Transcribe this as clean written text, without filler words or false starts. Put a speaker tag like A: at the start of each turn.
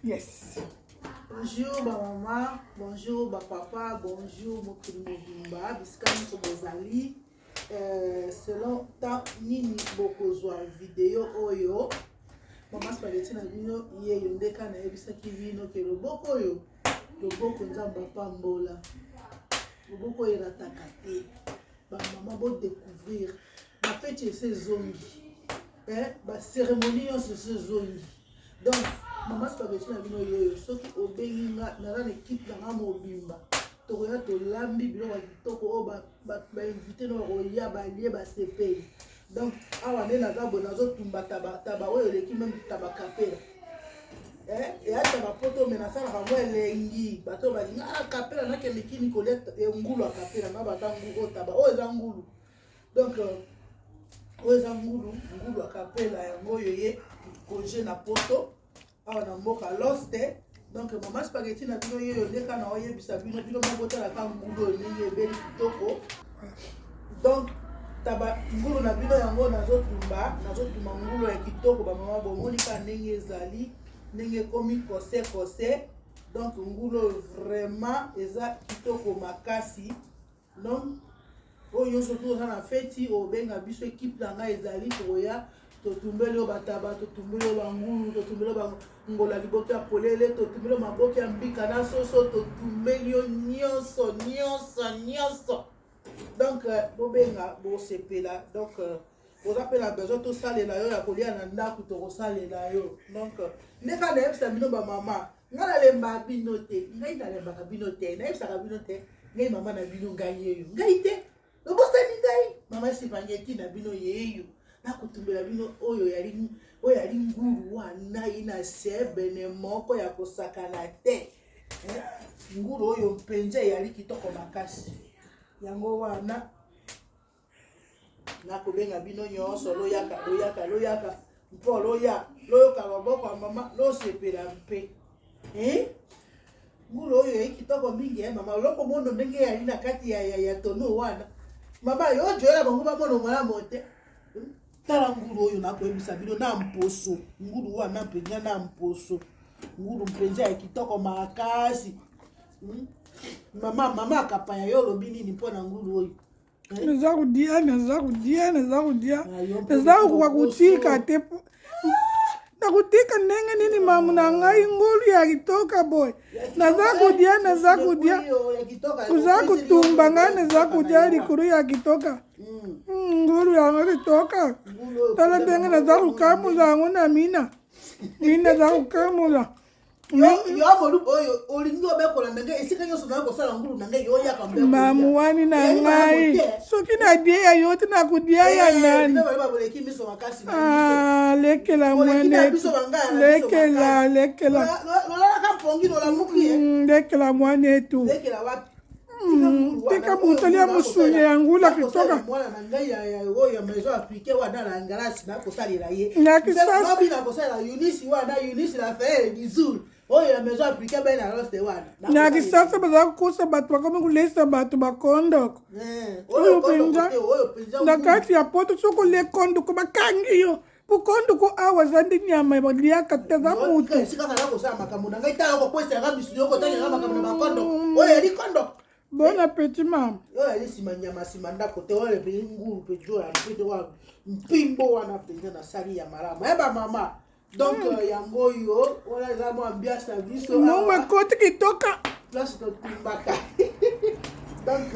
A: Yes.
B: Bonjour maman, bonjour papa, bonjour mon Mobimba, biskani sobozali. Selon ta nini bokozwa vidéo oyo. Maman spaghetti na bino ye yondeka na ebisaki bino ke loboko oyo. Loboko nzamba pambola. Loboko erataka te. Ba maman bo découvrir. Na fête c'est zongi. Ba cérémonie c'est zongi. Donc maman spaghetti na bino yoyo soki obengi nga na l'équipe na Mobimba tokoya tolambi biloko kitoko o ba invité no roya ba lie ba sepeli. Donc awa nde naza bo nazotumba taba oyo eleki même taba kapela et ata poto mena sala ka elengi bato balinga kapela na ke mikini kolia ngulu kapela na batangu o taba o eza ngulu. Donc o eza ngulu kapela yango yoye koje na poto awa na mboka loste. Donc maman spaghetti na bino yoyo ndeka na oyebisa bino bino mabota la ka ngulu ndenge ebeli kitoko. Donc taba ngulu na bino yango nazotuma ngulu ya kitoko ba mama bomoni ka ndenge ezali ndenge komi kose. Donc ngulu vraiment eza kitoko makasi. Donc oyo surtout na feti obenga biso équipe na nga ezali toya totumbeli o bataba totumbeli o bangulu totumbeli o ngola liboto ya polele totumbeli maboke ya mbika na soso totumbeli o nyonso. Donc bobenga bo sepela. Donc vous appelez la besoin to salela yo ya kolia na ndako to kosalela yo. Donc neka na yebisa bino ba mama ngala lemba bino te ngai na lemba ka bino te na yebisa ka bino te ngai mama na bino ngai yeyo ngai te lobosani ngai mama spaghetti na bino yeyo nakutumbela bino oyo yali ngulu wana ina sebene moko ya kosakana te. Ngulu oyo mpenze yali kitoko makasi yango wana nakobenga bino nyonso loyaka mpo loyoka maboko ya mama losepela mpe ngulu oyo kitoko mingi mama loko mono ndenge yali na kati ya tono wana mama yo joyela bango bamono malamu te. Tala ngulu oyo nakoyebisa bino na mposo ngulu wana mpenza na mposo ngulu mpenza ya kitoko makasi. Mama akapaya yo lobi nini mpona ngulu oyo
A: naza kukutika te nakutika ndenge nini mamu na ngai ngulu ya kitoka boy naza kudia uza kutumba ngai naza kudia likuru ya kitoka ngulu yango kitoka tala ndenge naza kukamula yango na mina za kukamula mamu wani na ngai soki na die ya yote na kudia ya nani lekela mwane lekela mwane tu tika mutoli ya musunye ya ngula kitoka na kisasa baza kukosa bato bakomi kulesa bato bakondoko oyo penza na kati ya poto soko le kondoko bakangi yo bukondoko awa zandi nyama baliaka te za mutu bon appétit mam
B: oyo sima nyama sima ndako te oyo ngulu pe joya pe wa mpimbo wana penza na sali ya malamu eba mama. Donc yango yo wala za mo ambiance na biso
A: no makoti kitoka
B: place to tumbaka. Donc